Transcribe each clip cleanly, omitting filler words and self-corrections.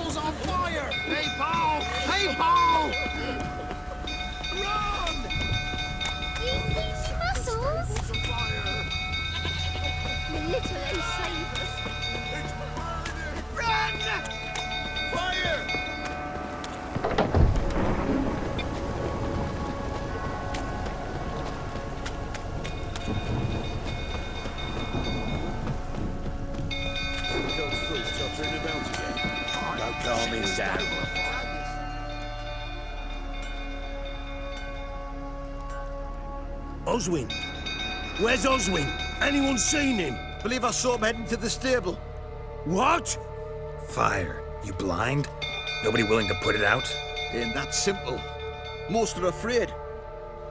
muscles on fire! Hey, Paul! Hey, Paul! Run! You see muscles? On fire! The little slavers. It's burning! Run! Fire! Don't calm me down. Oswin? Where's Oswin? Anyone seen him? Believe I saw him heading to the stable. What? Fire. You blind? Nobody willing to put it out? Ain't that simple. Most are afraid.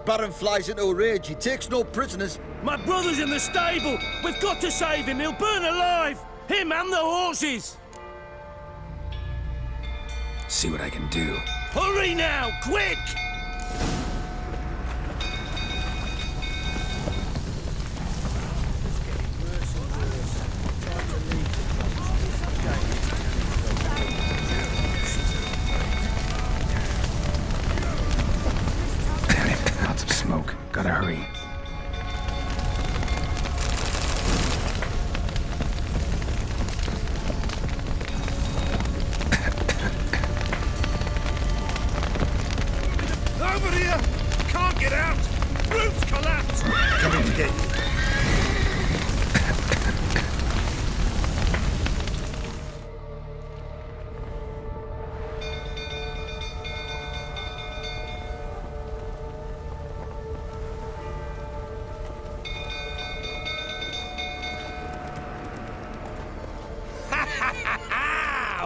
Baron flies into a rage. He takes no prisoners. My brother's in the stable! We've got to save him! He'll burn alive! Him and the horses! See what I can do. Hurry now! Quick! Lots of smoke. Gotta hurry. Over here! Can't get out! Roof's collapsed! Coming to get you.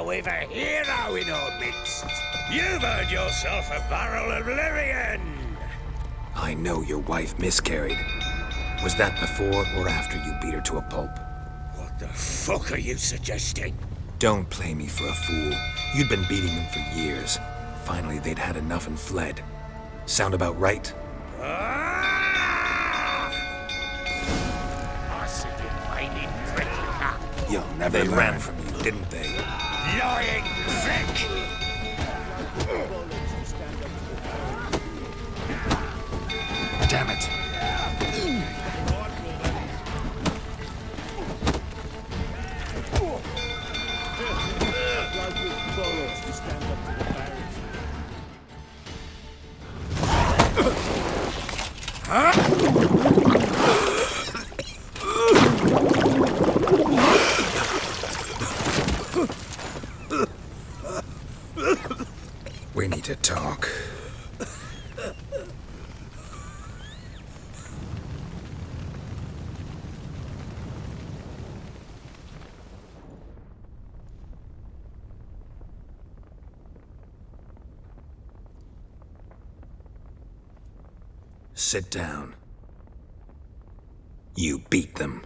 We've a hero in our midst. You've earned yourself a barrel of Lyrian. I know your wife miscarried. Was that before or after you beat her to a pulp? What the fuck are you suggesting? Don't play me for a fool. You'd been beating them for years. Finally, they'd had enough and fled. Sound about right? I see you whining prick. You'll never They ran from you, didn't they? Lying prick! Damn it. We need to talk. Sit down. You beat them.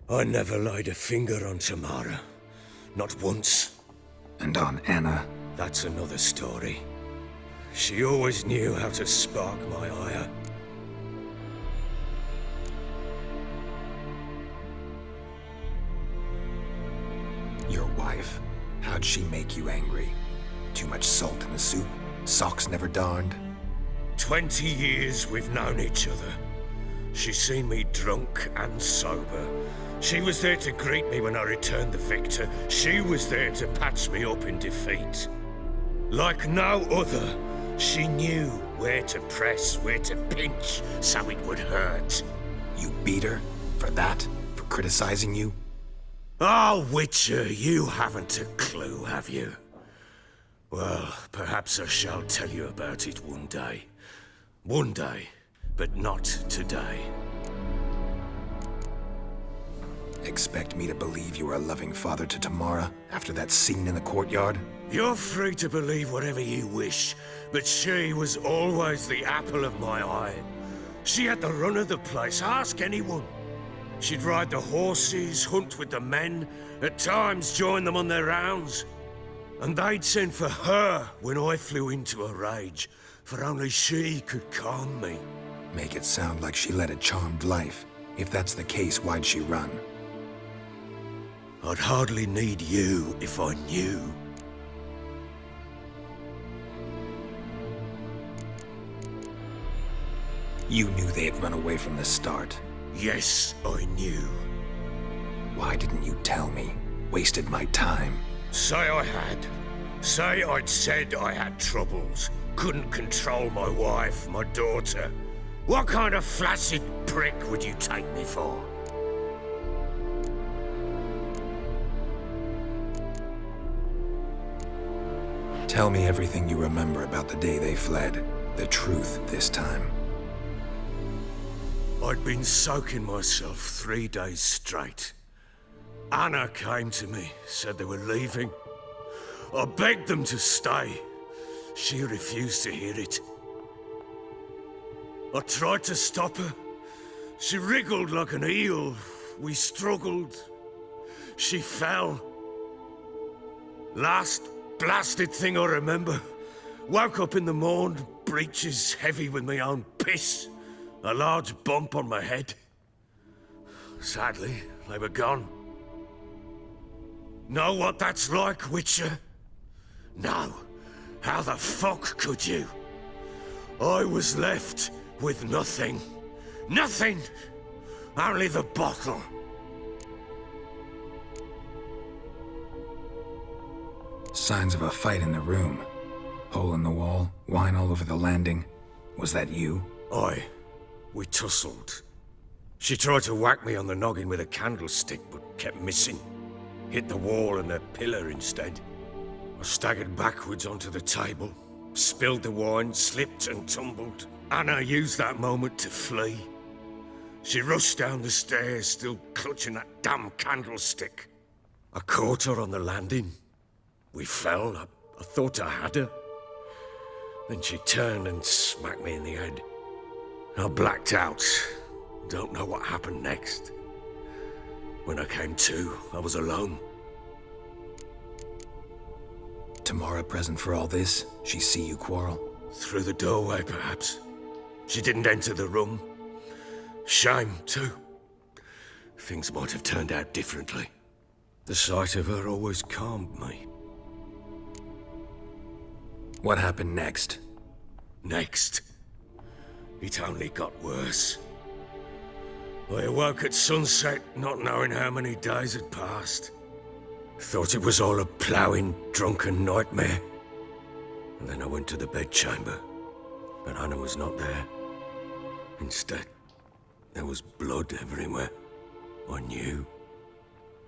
I never laid a finger on Tamara. Not once. And on Anna. That's another story. She always knew how to spark my ire. Your wife. How'd she make you angry? Too much salt in the soup? Socks never darned? 20 years we've known each other. She's seen me drunk and sober. She was there to greet me when I returned the victor. She was there to patch me up in defeat. Like no other, she knew where to press, where to pinch, so it would hurt. You beat her? For that? For criticizing you? Oh, Witcher, you haven't a clue, have you? Well, perhaps I shall tell you about it one day. One day, but not today. Expect me to believe you were a loving father to Tamara after that scene in the courtyard? You're free to believe whatever you wish, but she was always the apple of my eye. She had the run of the place, ask anyone. She'd ride the horses, hunt with the men, at times join them on their rounds. And they'd send for her when I flew into a rage, for only she could calm me. Make it sound like she led a charmed life. If that's the case, why'd she run? I'd hardly need you if I knew. You knew they had run away from the start. Yes, I knew. Why didn't you tell me? Wasted my time. Say I had. Say I'd said I had troubles. Couldn't control my wife, my daughter. What kind of flaccid prick would you take me for? Tell me everything you remember about the day they fled. The truth this time. I'd been soaking myself 3 days straight. Anna came to me, said they were leaving. I begged them to stay. She refused to hear it. I tried to stop her. She wriggled like an eel. We struggled. She fell. Last blasted thing I remember. Woke up in the morn, breeches heavy with my own piss. A large bump on my head. Sadly, they were gone. Know what that's like, Witcher? No. How the fuck could you? I was left with nothing. Nothing! Only the bottle. Signs of a fight in the room. Hole in the wall, wine all over the landing. Was that you? Aye. We tussled. She tried to whack me on the noggin with a candlestick, but kept missing. Hit the wall and a pillar instead. I staggered backwards onto the table, spilled the wine, slipped and tumbled. Anna used that moment to flee. She rushed down the stairs, still clutching that damn candlestick. I caught her on the landing. We fell. I thought I had her. Then she turned and smacked me in the head. I blacked out. Don't know what happened next. When I came to, I was alone. Tamara present for all this? She see you quarrel? Through the doorway, perhaps. She didn't enter the room. Shame, too. Things might have turned out differently. The sight of her always calmed me. What happened next? Next, it only got worse. I awoke at sunset, not knowing how many days had passed. Thought it was all a ploughing, drunken nightmare. And then I went to the bedchamber, but Anna was not there. Instead, there was blood everywhere. I knew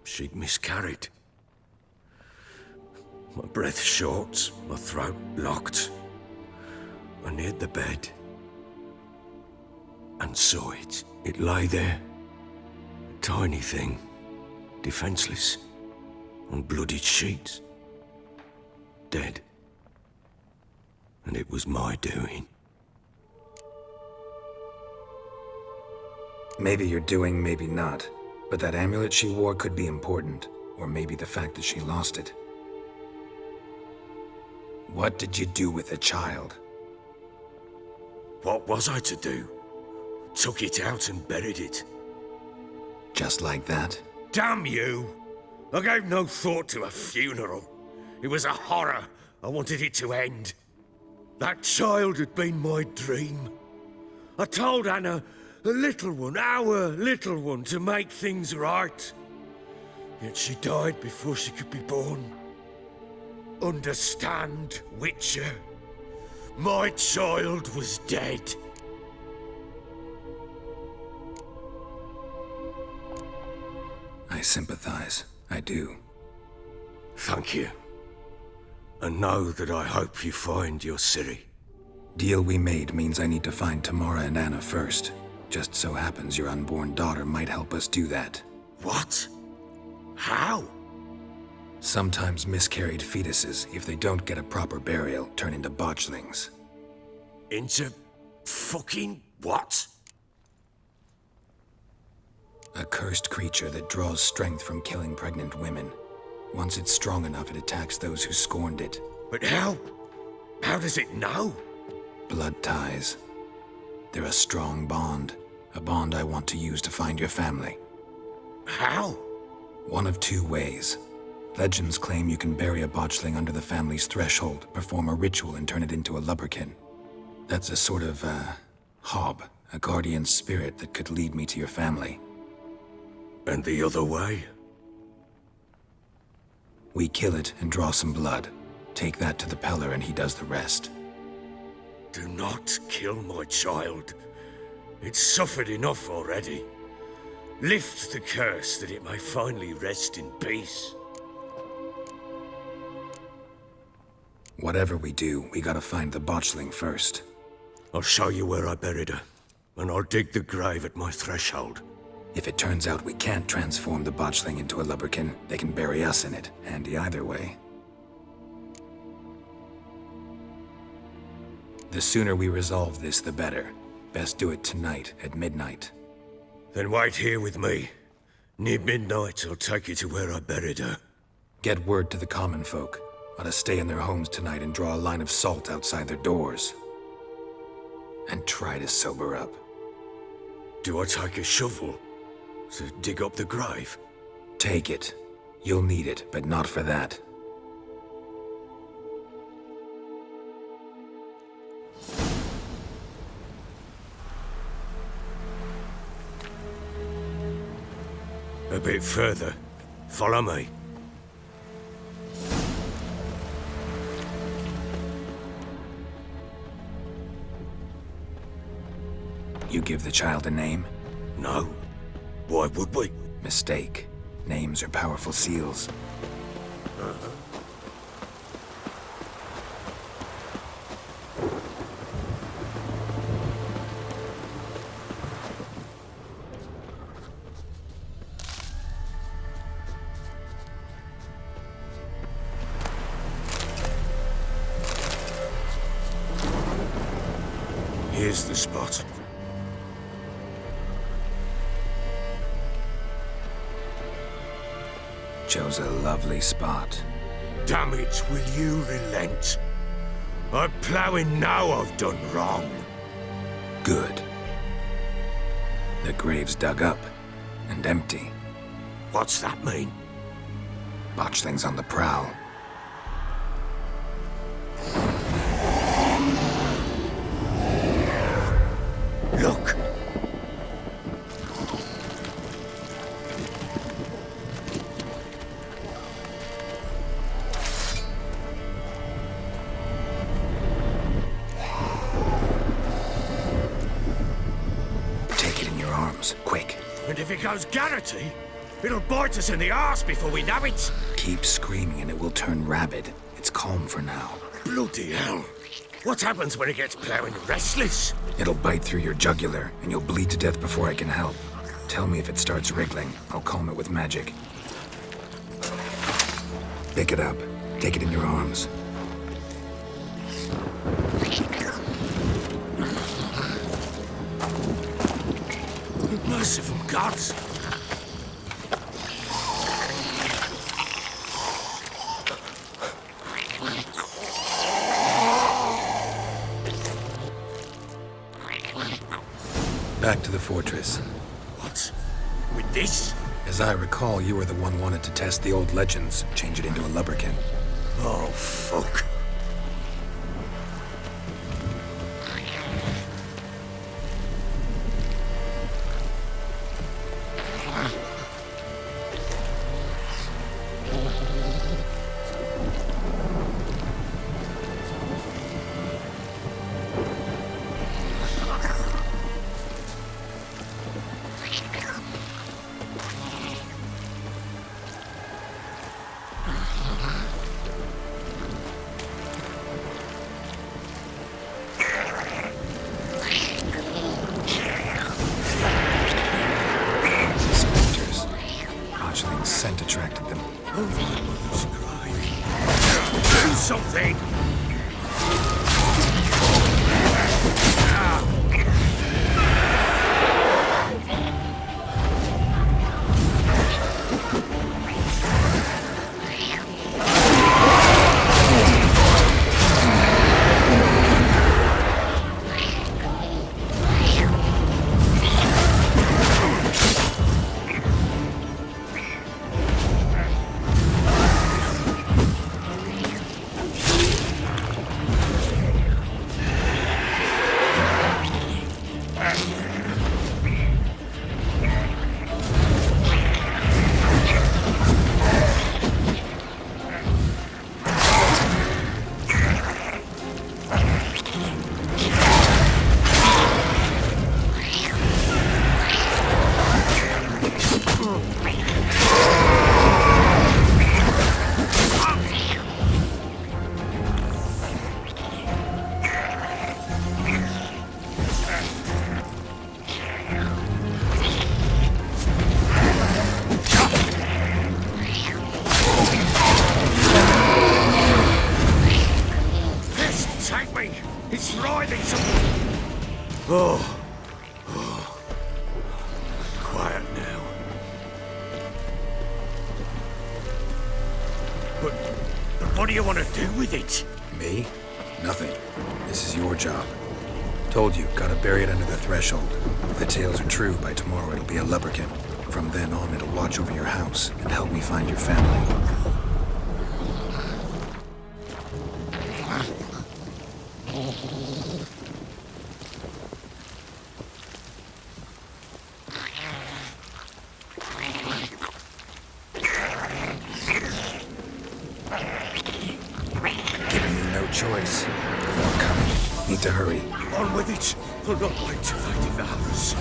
she'd miscarried. My breath short, my throat locked. I neared the bed and saw it. It lay there, a tiny thing, defenseless, on bloodied sheets, dead. And it was my doing. Maybe you're doing, maybe not. But that amulet she wore could be important. Or maybe the fact that she lost it. What did you do with the child? What was I to do? Took it out and buried it. Just like that? Damn you! I gave no thought to a funeral. It was a horror. I wanted it to end. That child had been my dream. I told Anna, the little one, our little one, to make things right. Yet she died before she could be born. Understand, Witcher? My child was dead. I sympathize. I do. Thank you. And know that I hope you find your Ciri. Deal we made means I need to find Tamara and Anna first. Just so happens your unborn daughter might help us do that. What? How? Sometimes miscarried fetuses, if they don't get a proper burial, turn into botchlings. Into fucking what? A cursed creature that draws strength from killing pregnant women. Once it's strong enough, it attacks those who scorned it. But how? How does it know? Blood ties. They're a strong bond. A bond I want to use to find your family. How? One of two ways. Legends claim you can bury a botchling under the family's threshold, perform a ritual and turn it into a lubberkin. That's a sort of, hob, A guardian spirit that could lead me to your family. And the other way? We kill it and draw some blood. Take that to the Peller and he does the rest. Do not kill my child. It's suffered enough already. Lift the curse that it may finally rest in peace. Whatever we do, we gotta find the botchling first. I'll show you where I buried her, and I'll dig the grave at my threshold. If it turns out we can't transform the botchling into a lubberkin, they can bury us in it. Handy either way. The sooner we resolve this, the better. Best do it tonight, at midnight. Then wait here with me. Near midnight, I'll take you to where I buried her. Get word to the common folk. Let us stay in their homes tonight and draw a line of salt outside their doors. And try to sober up. Do I take a shovel to dig up the grave? Take it. You'll need it, but not for that. A bit further. Follow me. You give the child a name? No. Why would we? Mistake. Names are powerful seals. Here's the spot. Chose a lovely spot. Damn it, will you relent? I'm ploughing now I've done wrong. Good. The grave's dug up and empty. What's that mean? Botchling's on the prowl. Look! Take it in your arms, quick. And if it goes Garrity, it'll bite us in the arse before we know it. Keep screaming and it will turn rabid. It's calm for now. Bloody hell. What happens when it gets ploughing restless? It'll bite through your jugular, and you'll bleed to death before I can help. Tell me if it starts wriggling. I'll calm it with magic. Pick it up. Take it in your arms. Merciful gods! Back to the fortress. What? With this? As I recall, you were the one wanted to test the old legends, change it into a lubberkin. Oh, fuck. Scent attracted them. Do something! Oh. Quiet now. But what do you want to do with it? Me? Nothing. This is your job. Told you, gotta bury it under the threshold. If the tales are true, by tomorrow it'll be a lubberkin. From then on, it'll watch over your house and help me find your family. Giving me no choice. More coming. Need to hurry. On with it. I'll not wait till they devour us.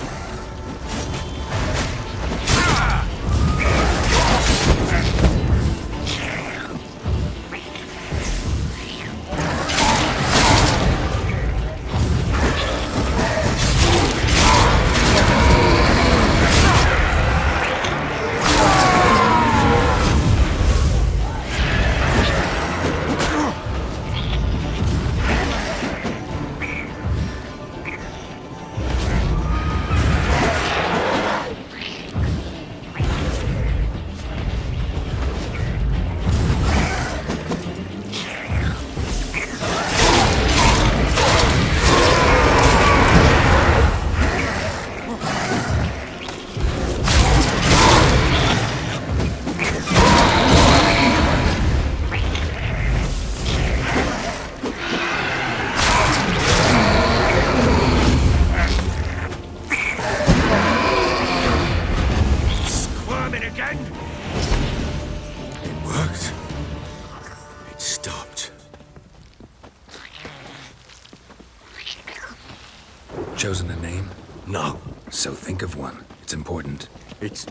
Chosen a name? No. So think of one. It's important. It's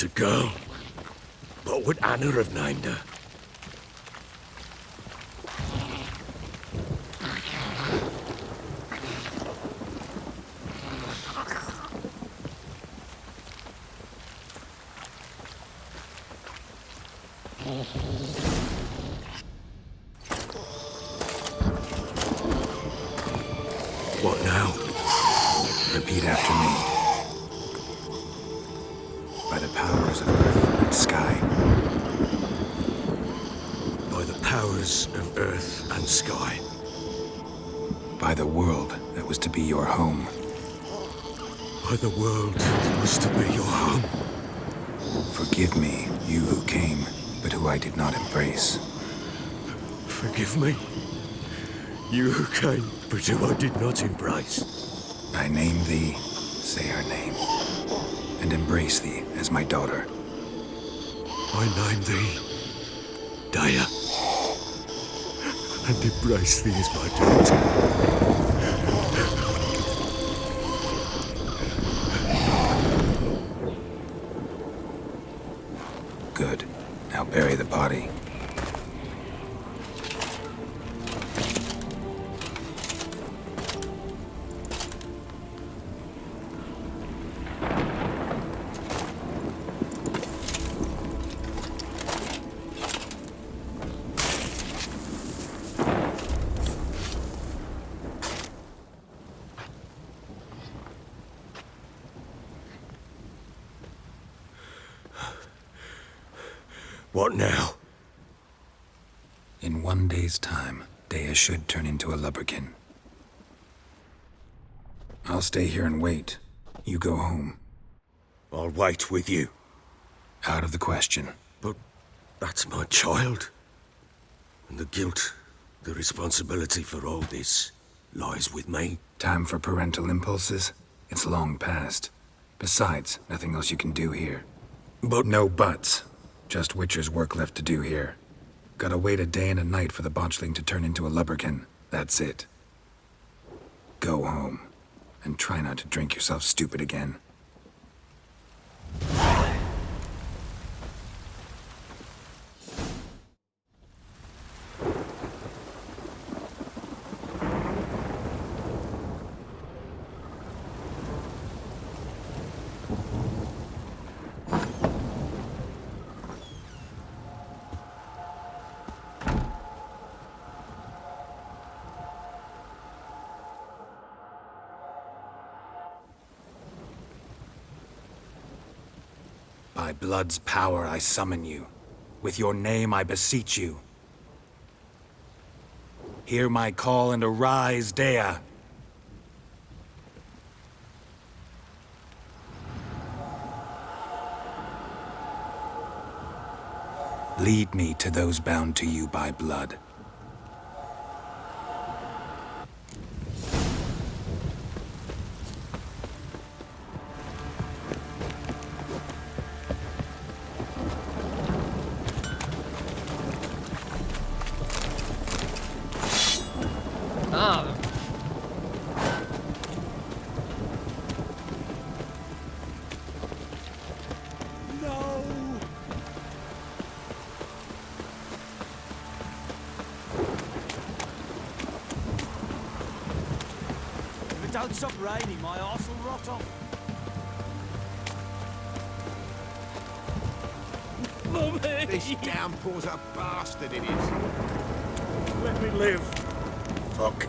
a girl. What would Anna have named her? What now? Repeat after me. By the powers of earth and sky. By the powers of earth and sky. By the world that was to be your home. By the world that was to be your home. Forgive me, you who came, but who I did not embrace. Forgive me. You who came, but who I did not embrace. I name thee, say her name, and embrace thee as my daughter. I name thee, Daya, and embrace thee as my daughter. Good. Now bury the body. What now? In 1 day's time, Dea should turn into a lubberkin. I'll stay here and wait. You go home. I'll wait with you. Out of the question. But that's my child. And the guilt, the responsibility for all this lies with me. Time for parental impulses? It's long past. Besides, nothing else you can do here. But No buts. Just Witcher's work left to do here. Gotta wait a day and a night for the botchling to turn into a lubberkin. That's it. Go home. And try not to drink yourself stupid again. By blood's power I summon you. With your name I beseech you. Hear my call and arise, Dea. Lead me to those bound to you by blood. If it don't stop raining, my arse will rot off. Mummy! This downpour's a bastard, it is. Let me live. Fuck.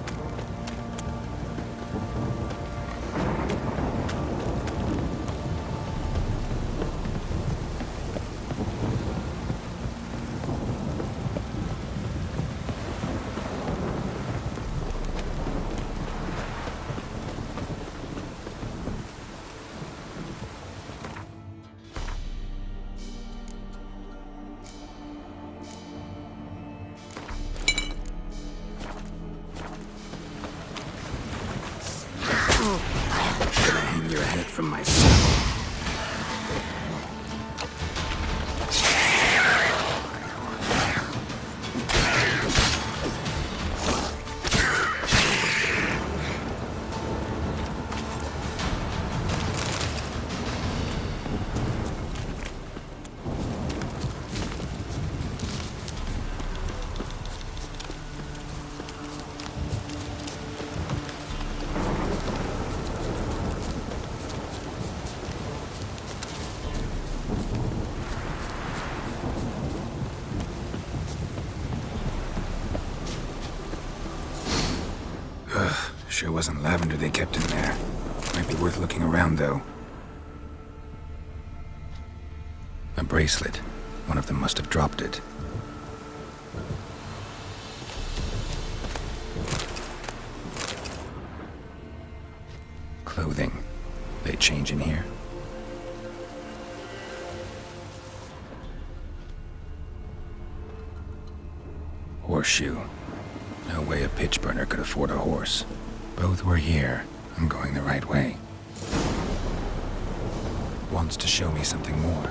Gonna hang your head from my saddle. Sure wasn't lavender they kept in there. Might be worth looking around, though. A bracelet. One of them must have dropped it. Clothing. They change in here? Horseshoe. No way a pitch burner could afford a horse. Both were here. I'm going the right way. Wants to show me something more.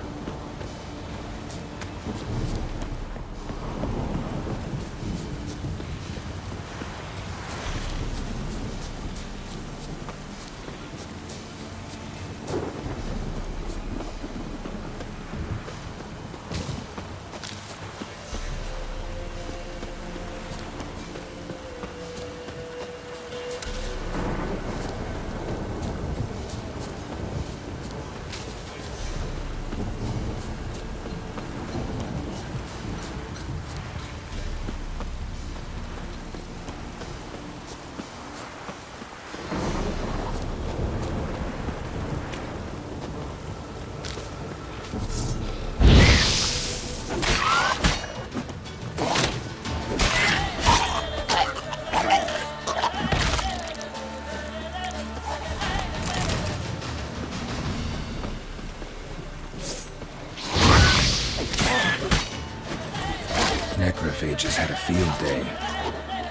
Necrophages had a field day.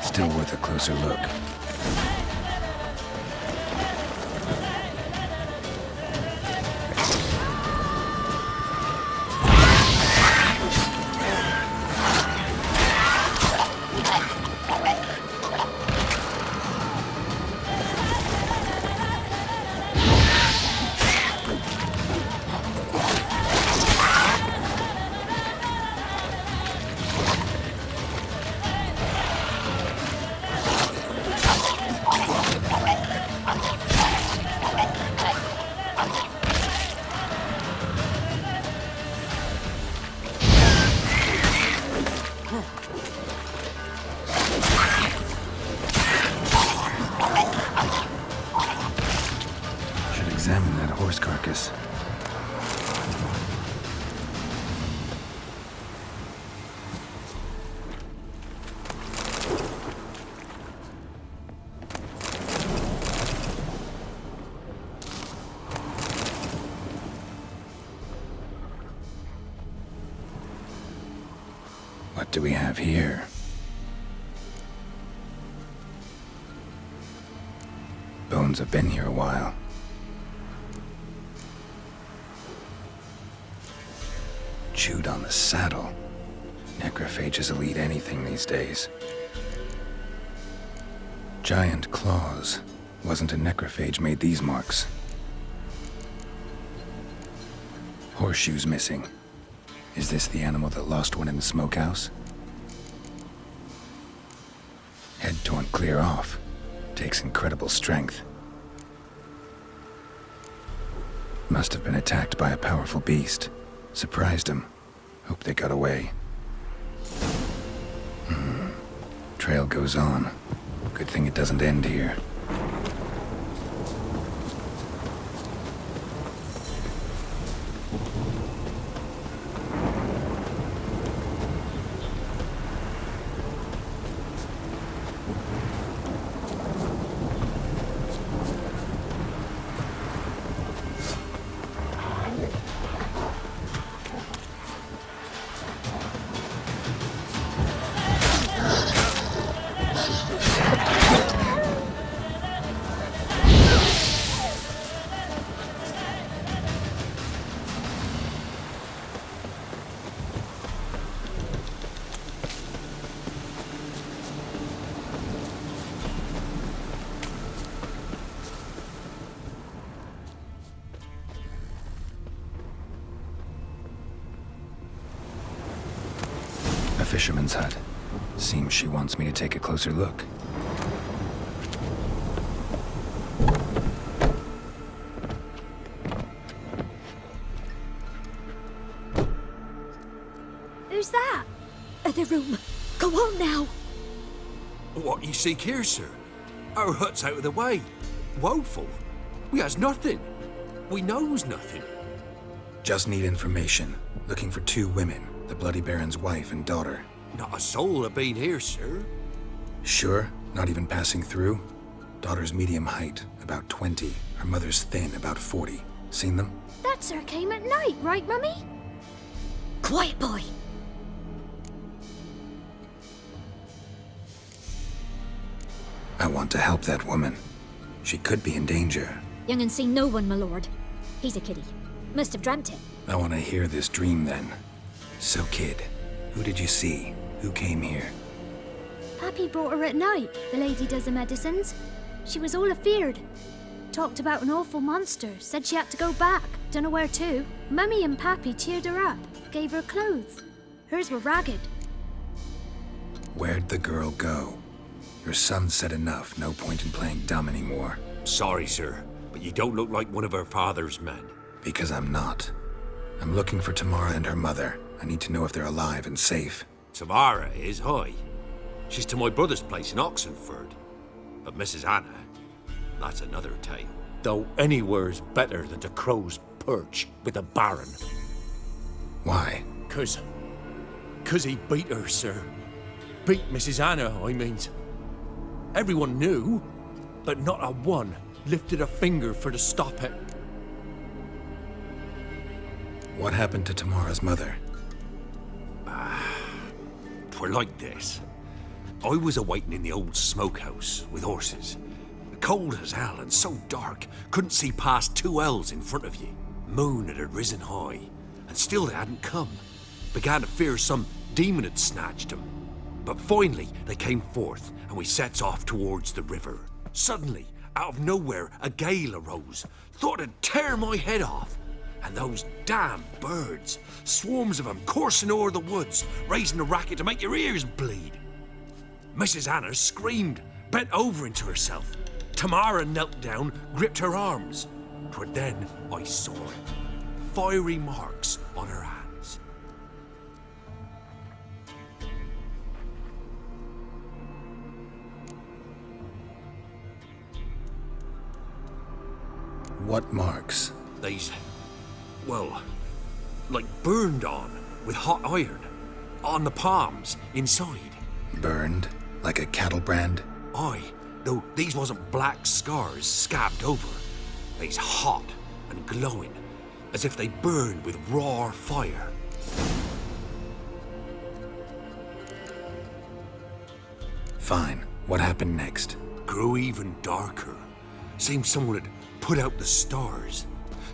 Still worth a closer look. What do we have here? Bones have been here a while. Chewed on the saddle. Necrophages will eat anything these days. Giant claws. Wasn't a necrophage made these marks. Horseshoes missing. Is this the animal that lost one in the smokehouse? Head torn clear off. Takes incredible strength. Must have been attacked by a powerful beast. Surprised him. Hope they got away. Trail goes on. Good thing it doesn't end here. A fisherman's hut. Seems she wants me to take a closer look. Who's that? The room. Go on now. What you seek here, sir? Our hut's out of the way. Woeful. We has nothing. We knows nothing. Just need information. Looking for 2 women. The Bloody Baron's wife and daughter. Not a soul have been here, sir. Sure? Not even passing through? Daughter's medium height, about 20. Her mother's thin, about 40. Seen them? That sir came at night, right, Mummy? Quiet, boy. I want to help that woman. She could be in danger. Young and seen no one, my lord. He's a kiddie. Must have dreamt it. I want to hear this dream then. So, kid, who did you see? Who came here? Pappy brought her at night. The lady does the medicines. She was all afeared. Talked about an awful monster. Said she had to go back. Dunno where to. Mummy and Pappy cheered her up. Gave her clothes. Hers were ragged. Where'd the girl go? Your son said enough. No point in playing dumb anymore. Sorry, sir, but you don't look like one of her father's men. Because I'm not. I'm looking for Tamara and her mother. I need to know if they're alive and safe. Tamara is, hi. She's to my brother's place in Oxenford. But Mrs. Anna, that's another tale. Though anywhere's better than to Crow's Perch with the Baron. Why? 'Cause he beat her, sir. Beat Mrs. Anna, I means. Everyone knew, but not a one lifted a finger for to stop it. What happened to Tamara's mother? 'Twere like this. I was awaiting in the old smokehouse with horses. Cold as hell and so dark, couldn't see past 2 ells in front of you. Moon had risen high, and still they hadn't come. Began to fear some demon had snatched them. But finally they came forth, and we sets off towards the river. Suddenly, out of nowhere, a gale arose. Thought it'd tear my head off. And those damn birds, swarms of them coursing o'er the woods, raising a racket to make your ears bleed. Mrs. Anna screamed, bent over into herself. Tamara knelt down, gripped her arms. 'Twere then I saw it. Fiery marks on her hands. What marks? These, well, like burned on with hot iron. On the palms, inside. Burned? Like a cattle brand? Aye, though these wasn't black scars scabbed over. They's hot and glowing, as if they burned with raw fire. Fine. What happened next? Grew even darker. Seemed someone had put out the stars.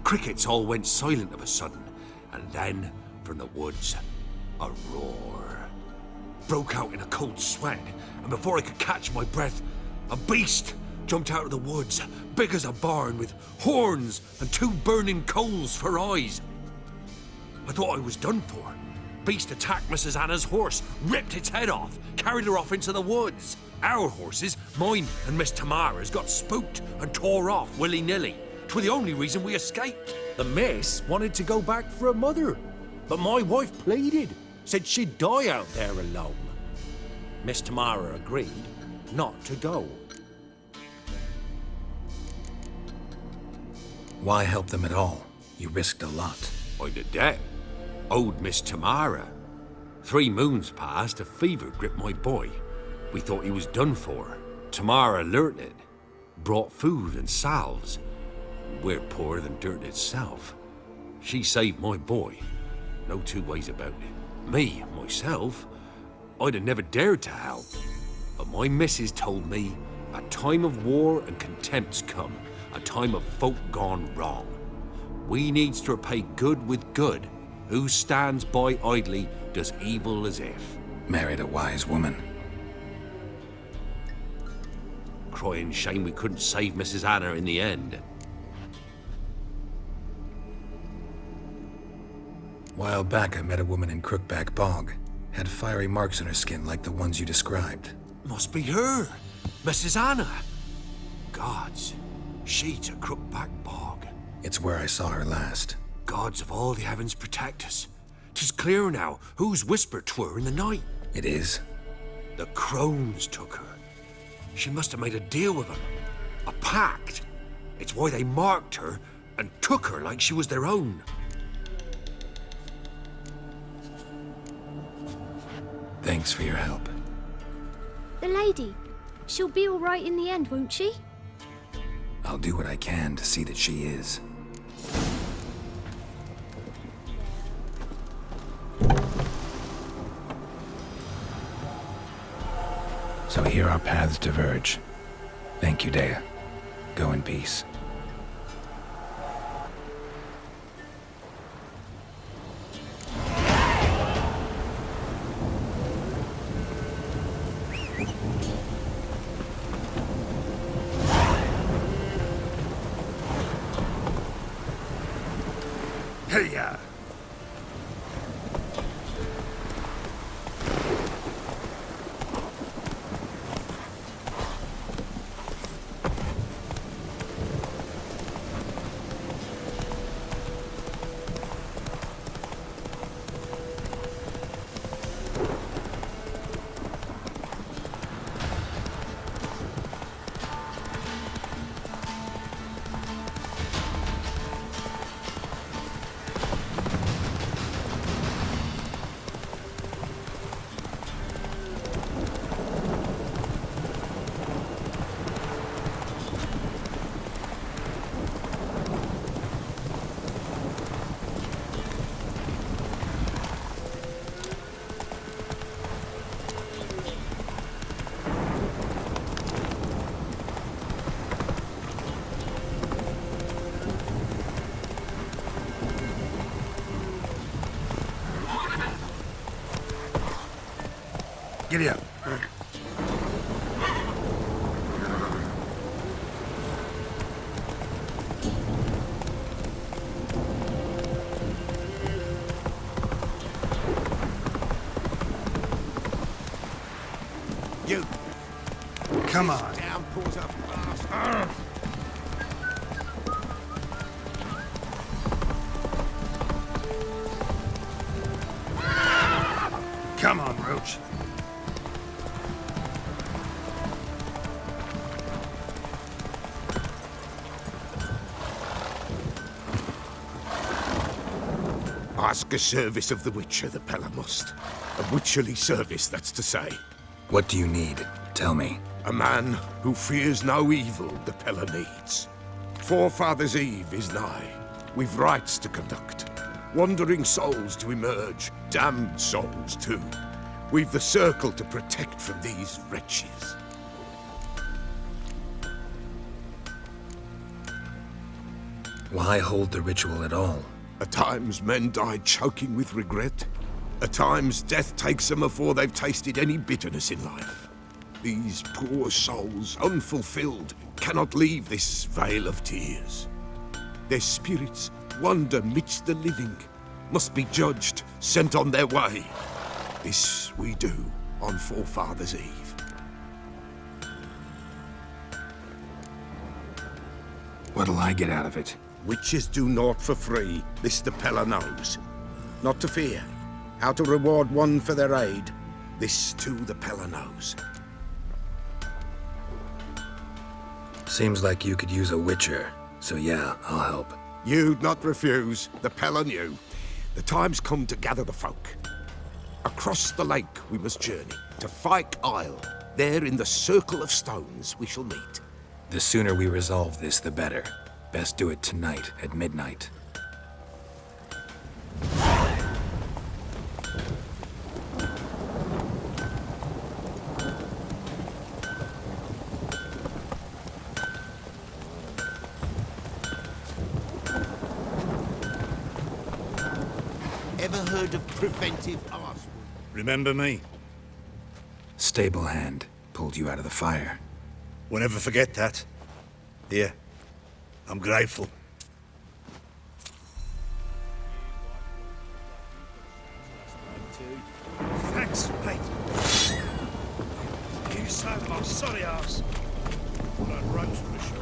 Crickets all went silent of a sudden, and then, from the woods, a roar. Broke out in a cold sweat, and before I could catch my breath, a beast jumped out of the woods, big as a barn, with horns and 2 burning coals for eyes. I thought I was done for. Beast attacked Mrs. Anna's horse, ripped its head off, carried her off into the woods. Our horses, mine and Miss Tamara's, got spooked and tore off willy-nilly. 'Twas the only reason we escaped. The miss wanted to go back for her mother, but my wife pleaded, said she'd die out there alone. Miss Tamara agreed not to go. Why help them at all? You risked a lot. I'd a debt. Owed Miss Tamara. 3 moons passed, a fever gripped my boy. We thought he was done for. Tamara learnt it. Brought food and salves. We're poorer than dirt itself. She saved my boy. No 2 ways about it. Me, myself, I'd have never dared to help. But my missus told me a time of war and contempt's come. A time of folk gone wrong. We needs to repay good with good. Who stands by idly does evil as if. Married a wise woman. Crying shame we couldn't save Mrs. Anna in the end. While back, I met a woman in Crookback Bog. Had fiery marks on her skin like the ones you described. Must be her, Mrs. Anna. Gods, she's a Crookback Bog. It's where I saw her last. Gods of all the heavens protect us. 'Tis clear now who's whispered to her in the night. It is? The crones took her. She must have made a deal with them. A pact. It's why they marked her and took her like she was their own. Thanks for your help. The lady. She'll be all right in the end, won't she? I'll do what I can to see that she is. So here our paths diverge. Thank you, Dea. Go in peace. Hey-ya! Giddy up. You. Come on. Downpours up fast. Come on, Roach. Ask a service of the Witcher, the Pella must. A witcherly service, that's to say. What do you need? Tell me. A man who fears no evil the Pella needs. Forefathers' Eve is nigh. We've rites to conduct. Wandering souls to emerge. Damned souls, too. We've the circle to protect from these wretches. Why hold the ritual at all? At times, men die choking with regret. At times, death takes them before they've tasted any bitterness in life. These poor souls, unfulfilled, cannot leave this vale of tears. Their spirits wander midst the living, must be judged, sent on their way. This we do on Forefathers' Eve. What'll I get out of it? Witches do naught for free, this the Peller knows. Not to fear. How to reward one for their aid, this too the Peller knows. Seems like you could use a witcher, so yeah, I'll help. You'd not refuse, the Peller knew. The time's come to gather the folk. Across the lake we must journey, to Fyke Isle. There in the circle of stones we shall meet. The sooner we resolve this, the better. Best do it tonight at midnight. Ever heard of preventive arsewood? Remember me? Stable hand pulled you out of the fire. Won't ever forget that. Here, I'm grateful. Thanks, mate. You saved my sorry ass. But I'd run for the shore.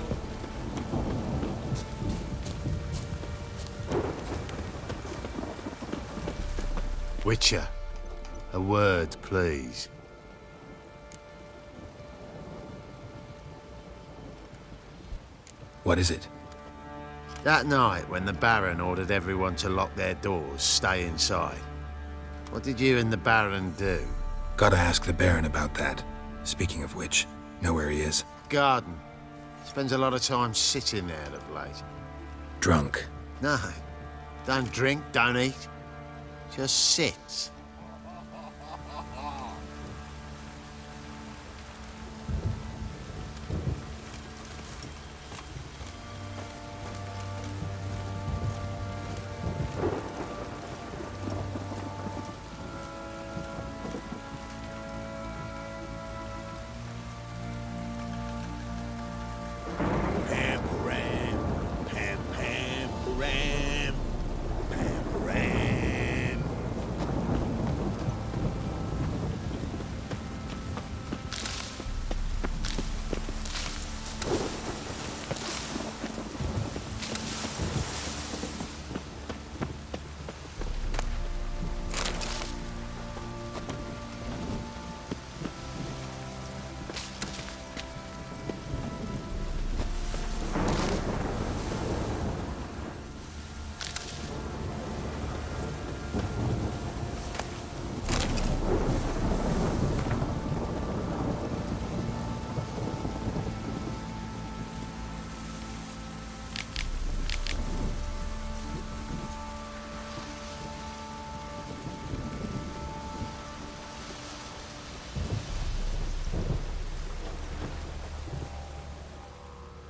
Witcher, a word, please. What is it? That night when the Baron ordered everyone to lock their doors, stay inside. What did you and the Baron do? Gotta ask the Baron about that. Speaking of which, know where he is? Garden. Spends a lot of time sitting there of late. Drunk. No. Don't drink, don't eat. Just sits.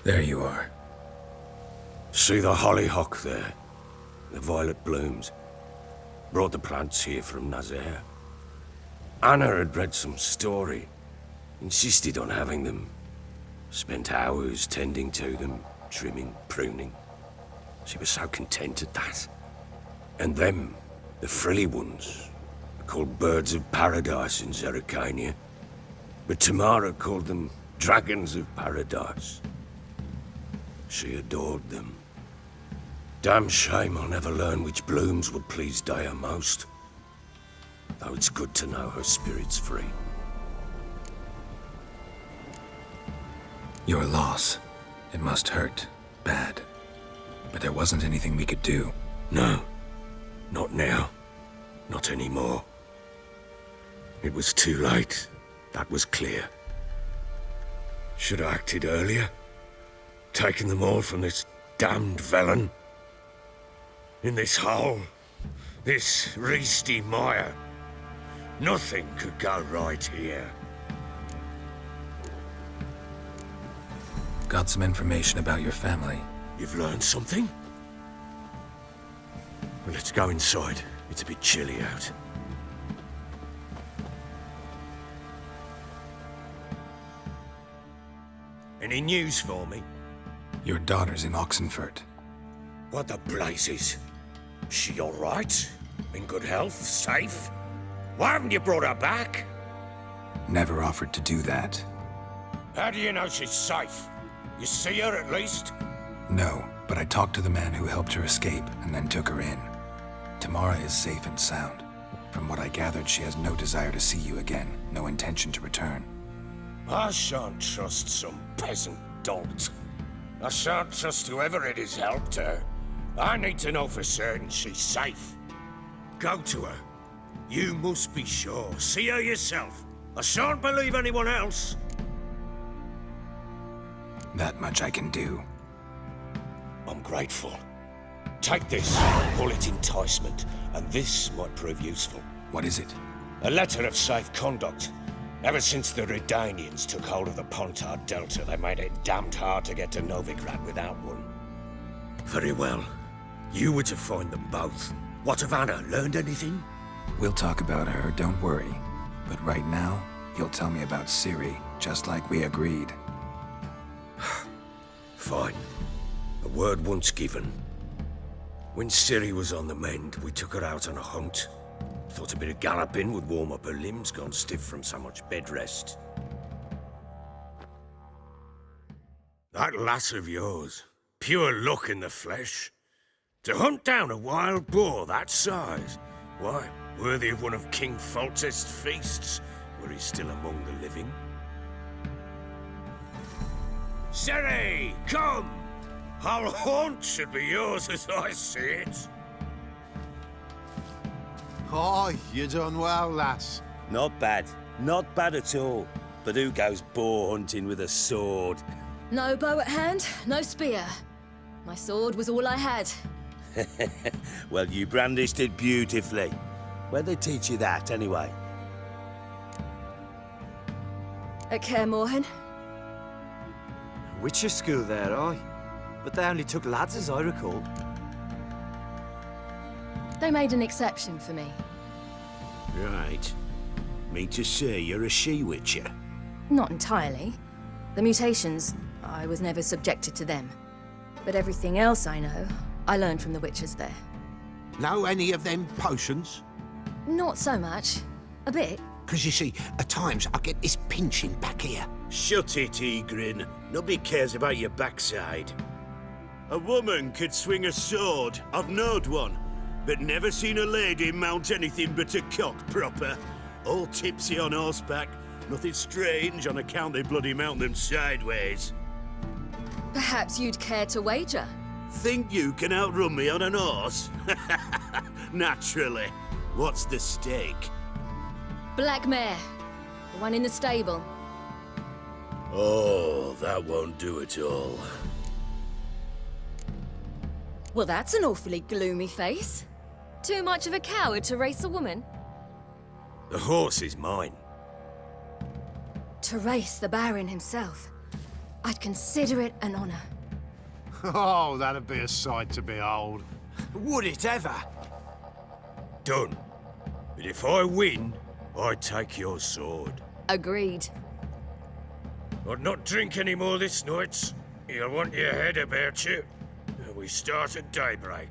There you are. See the hollyhock there? The violet blooms. Brought the plants here from Nazaire. Anna had read some story. Insisted on having them. Spent hours tending to them, trimming, pruning. She was so content at that. And them, the frilly ones, called birds of paradise in Zerrikania. But Tamara called them dragons of paradise. She adored them. Damn shame I'll never learn which blooms would please Dea most. Though it's good to know her spirit's free. Your loss. It must hurt. Bad. But there wasn't anything we could do. No. Not now. Not anymore. It was too late. That was clear. Should have acted earlier. Taken them all from this damned Velen. In this hole. This reesty mire. Nothing could go right here. Got some information about your family. You've learned something? Well, let's go inside. It's a bit chilly out. Any news for me? Your daughter's in Oxenfurt. What the blazes? She all right? In good health? Safe? Why haven't you brought her back? Never offered to do that. How do you know she's safe? You see her at least? No, but I talked to the man who helped her escape and then took her in. Tamara is safe and sound. From what I gathered, she has no desire to see you again, no intention to return. I shan't trust some peasant dolt. I shan't trust whoever it is helped her. I need to know for certain she's safe. Go to her. You must be sure. See her yourself. I shan't believe anyone else. That much I can do. I'm grateful. Take this, call it enticement, and this might prove useful. What is it? A letter of safe conduct. Ever since the Redanians took hold of the Pontard Delta, they made it damned hard to get to Novigrad without one. Very well. You were to find them both. What of Anna? Learned anything? We'll talk about her, don't worry. But right now, you'll tell me about Ciri, just like we agreed. Fine. A word once given. When Ciri was on the mend, we took her out on a hunt. Thought a bit of galloping would warm up her limbs, gone stiff from so much bed rest. That lass of yours, pure luck in the flesh. To hunt down a wild boar that size, why, worthy of one of King Foltest's feasts, were he still among the living. Ciri, come! Our haunt should be yours as I see it. Oh, you done well, lass. Not bad. Not bad at all. But who goes boar hunting with a sword? No bow at hand, no spear. My sword was all I had. Well, you brandished it beautifully. Where'd they teach you that, anyway? At Kaer Morhen. Witcher school there, aye. But they only took lads, as I recall. They made an exception for me. Right. Mean to say you're a she-witcher? Not entirely. The mutations, I was never subjected to them. But everything else I know, I learned from the witches there. Know any of them potions? Not so much. A bit. Because you see, at times I get this pinching back here. Shut it, Egrin. Nobody cares about your backside. A woman could swing a sword. I've knowed one. But never seen a lady mount anything but a cock proper. All tipsy on horseback. Nothing strange on account they bloody mount them sideways. Perhaps you'd care to wager? Think you can outrun me on an horse? Naturally. What's the stake? Black mare. The one in the stable. Oh, that won't do it all. Well, that's an awfully gloomy face. Too much of a coward to race a woman? The horse is mine. To race the Baron himself, I'd consider it an honor. Oh, that'd be a sight to behold. Would it ever? Done. But if I win, I take your sword. Agreed. I'd not drink any more this night. You'll want your head about you. We start at daybreak.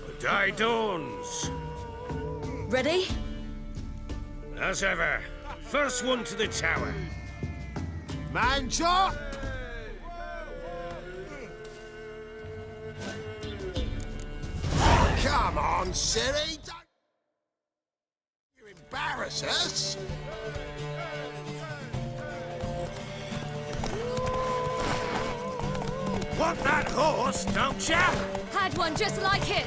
The day dawns. Ready? As ever, first one to the tower. Man chop! Come on, Ciri! Don't you embarrass us! Want that horse, don't ya? Had one just like it.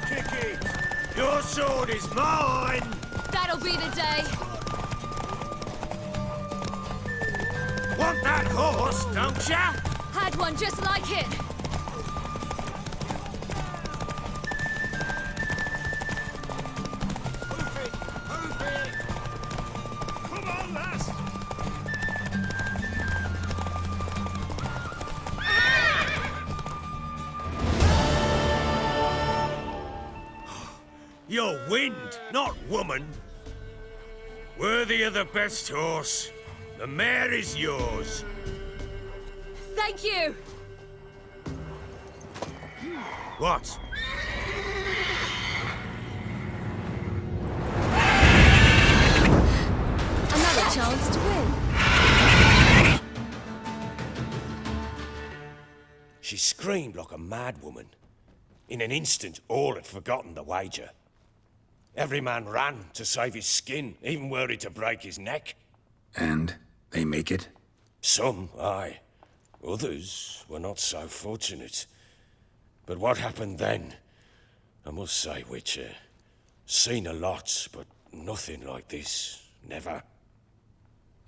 Kick it! Your sword is mine! That'll be the day. Want that horse, don't ya? Had one just like it. Come on, lass! You're wind, not woman. Worthy of the best horse. The mare is yours. Thank you. What? Another chance to win. She screamed like a mad woman. In an instant, all had forgotten the wager. Every man ran to save his skin, even worried to break his neck. And they make it? Some, aye. Others were not so fortunate. But what happened then? I must say, Witcher, seen a lot, but nothing like this. Never.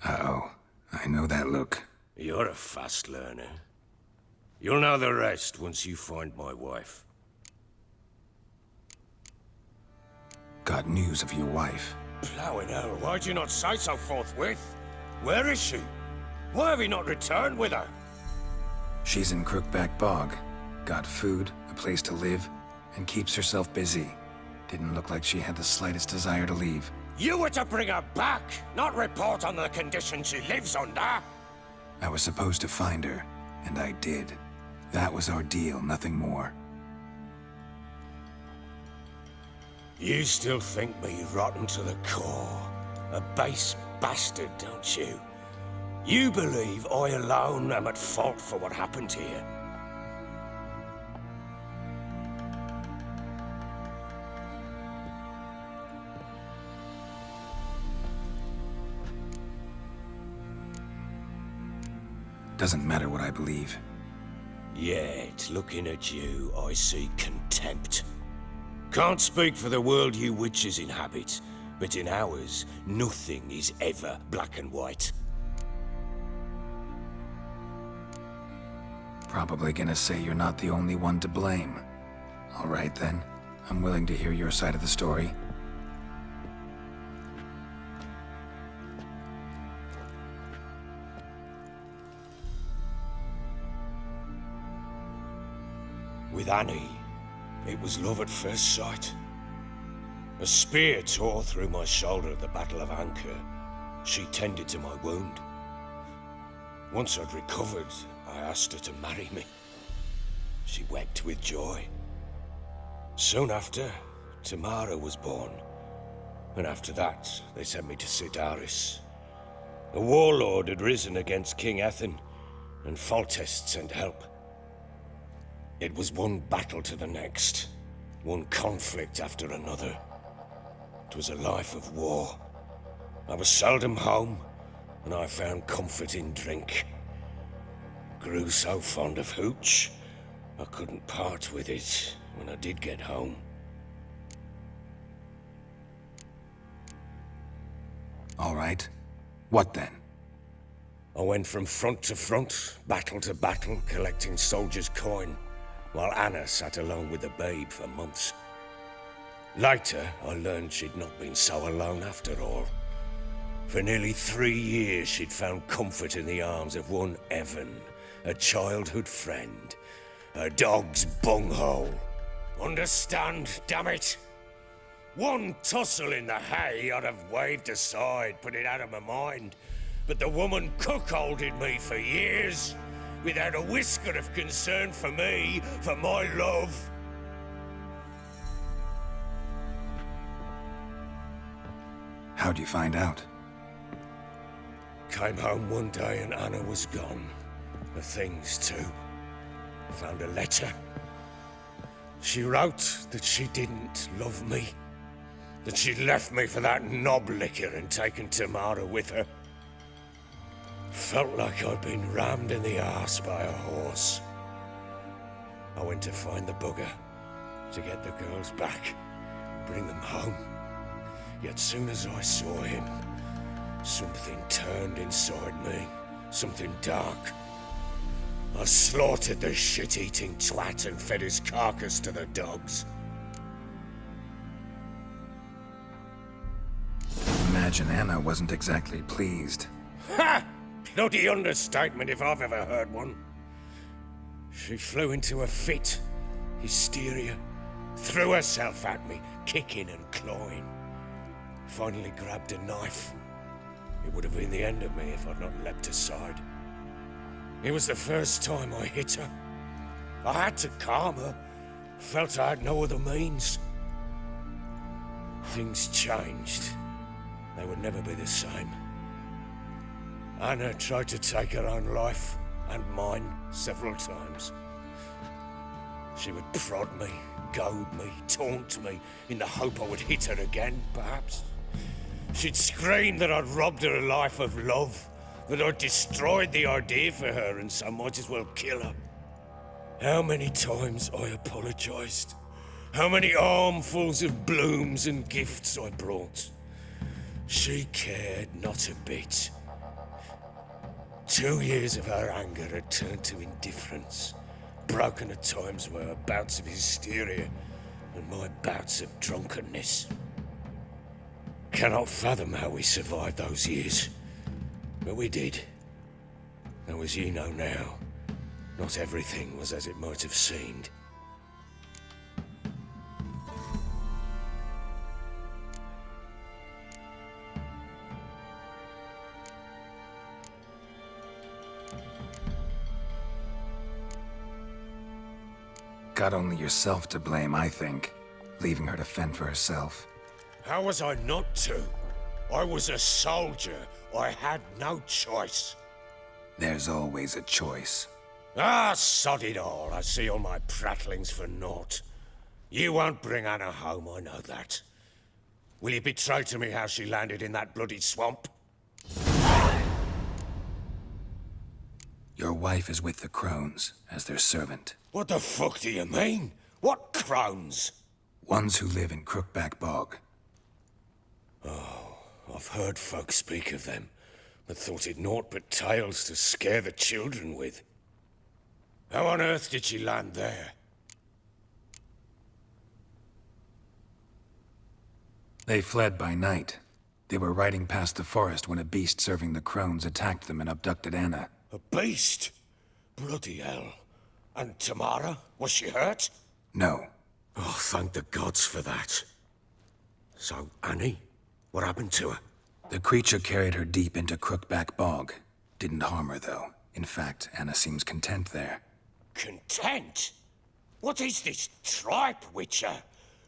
Uh-oh. I know that look. You're a fast learner. You'll know the rest once you find my wife. Got news of your wife. Plowing hell, why'd you not say so forthwith? Where is she? Why have you not returned with her? She's in Crookback Bog. Got food, a place to live, and keeps herself busy. Didn't look like she had the slightest desire to leave. You were to bring her back, not report on the condition she lives under. I was supposed to find her, and I did. That was our deal, nothing more. You still think me rotten to the core. A base bastard, don't you? You believe I alone am at fault for what happened here. Doesn't matter what I believe. Yet, looking at you, I see contempt. Can't speak for the world you witches inhabit, but in ours, nothing is ever black and white. Probably gonna say you're not the only one to blame. All right then. I'm willing to hear your side of the story. With Annie, it was love at first sight. A spear tore through my shoulder at the Battle of Anchor. She tended to my wound. Once I'd recovered, I asked her to marry me. She wept with joy. Soon after, Tamara was born. And after that, they sent me to Sidaris. A warlord had risen against King Ethan, and Foltest sent help. It was one battle to the next, one conflict after another. It was a life of war. I was seldom home, and I found comfort in drink. Grew so fond of hooch, I couldn't part with it when I did get home. All right. What then? I went from front to front, battle to battle, collecting soldiers' coin, while Anna sat alone with the babe for months. Later, I learned she'd not been so alone after all. For nearly 3 years, she'd found comfort in the arms of one Evan, a childhood friend, a dog's bunghole. Understand, damn it? One tussle in the hay I'd have waved aside, put it out of my mind. But the woman cuckolded me for years, without a whisker of concern for me, for my love. How'd you find out? Came home one day and Anna was gone. The things too. Found a letter. She wrote that she didn't love me. That she'd left me for that knob licker and taken Tamara with her. Felt like I'd been rammed in the arse by a horse. I went to find the bugger, to get the girls back, bring them home. Yet soon as I saw him, something turned inside me, something dark. I slaughtered the shit-eating twat and fed his carcass to the dogs. Imagine Anna wasn't exactly pleased. Ha! Bloody understatement if I've ever heard one. She flew into a fit, hysteria, threw herself at me, kicking and clawing. Finally grabbed a knife. It would have been the end of me if I'd not leapt aside. It was the first time I hit her. I had to calm her. Felt I had no other means. Things changed. They would never be the same. Anna tried to take her own life, and mine, several times. She would prod me, goad me, taunt me, in the hope I would hit her again, perhaps. She'd scream that I'd robbed her life of love, that I'd destroyed the idea for her, and so might as well kill her. How many times I apologized. How many armfuls of blooms and gifts I brought. She cared not a bit. 2 years of her anger had turned to indifference, broken at times by her bouts of hysteria and my bouts of drunkenness. Cannot fathom how we survived those years, but we did. Though as ye know now, not everything was as it might have seemed. Got only yourself to blame, I think. Leaving her to fend for herself. How was I not to? I was a soldier. I had no choice. There's always a choice. Ah, sod it all. I see all my prattlings for naught. You won't bring Anna home, I know that. Will you betray to me how she landed in that bloody swamp? Your wife is with the crones, as their servant. What the fuck do you mean? What crones? Ones who live in Crookback Bog. Oh, I've heard folk speak of them, but thought it naught but tales to scare the children with. How on earth did she land there? They fled by night. They were riding past the forest when a beast serving the crones attacked them and abducted Anna. A beast? Bloody hell. And Tamara? Was she hurt? No. Oh, thank the gods for that. So, Annie? What happened to her? The creature carried her deep into Crookback Bog. Didn't harm her, though. In fact, Anna seems content there. Content? What is this tripe, Witcher?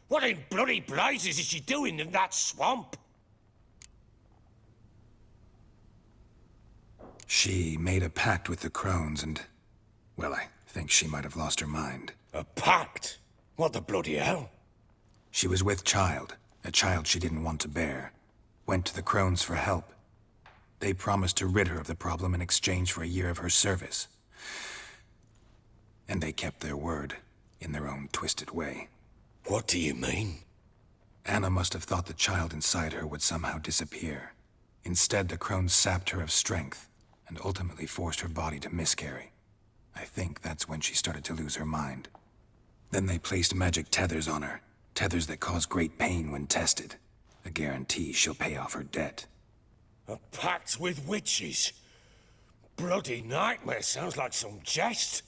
What in bloody blazes is she doing in that swamp? She made a pact with the crones and... well, I think she might have lost her mind. A pact? What the bloody hell? She was with child, a child she didn't want to bear. Went to the crones for help. They promised to rid her of the problem in exchange for a year of her service. And they kept their word, in their own twisted way. What do you mean? Anna must have thought the child inside her would somehow disappear. Instead, the crones sapped her of strength, and ultimately forced her body to miscarry. I think that's when she started to lose her mind. Then they placed magic tethers on her, tethers that cause great pain when tested. A guarantee she'll pay off her debt. A pact with witches? Bloody nightmare, sounds like some jest.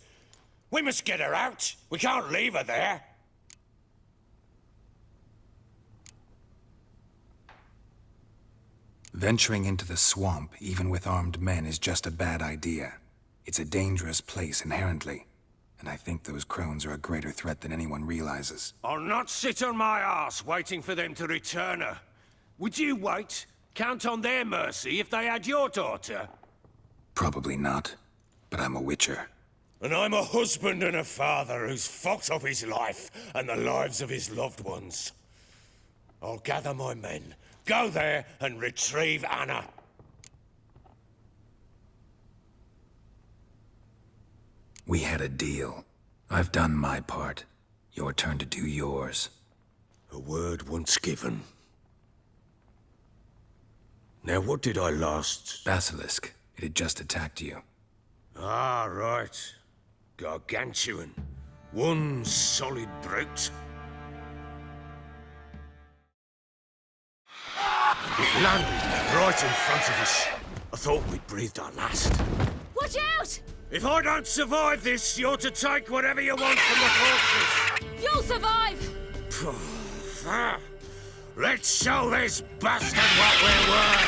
We must get her out. We can't leave her there. Venturing into the swamp, even with armed men, is just a bad idea. It's a dangerous place inherently, and I think those crones are a greater threat than anyone realizes. I'll not sit on my arse waiting for them to return her. Would you wait? Count on their mercy if they had your daughter? Probably not, but I'm a witcher. And I'm a husband and a father who's fucked up his life and the lives of his loved ones. I'll gather my men, go there and retrieve Anna. We had a deal. I've done my part. Your turn to do yours. A word once given. Now, what did I last... Basilisk. It had just attacked you. Ah, right. Gargantuan. One solid brute. It landed right in front of us. I thought we'd breathed our last. Watch out! If I don't survive this, you're to take whatever you want from the fortress. You'll survive! Let's show this bastard what we're worth!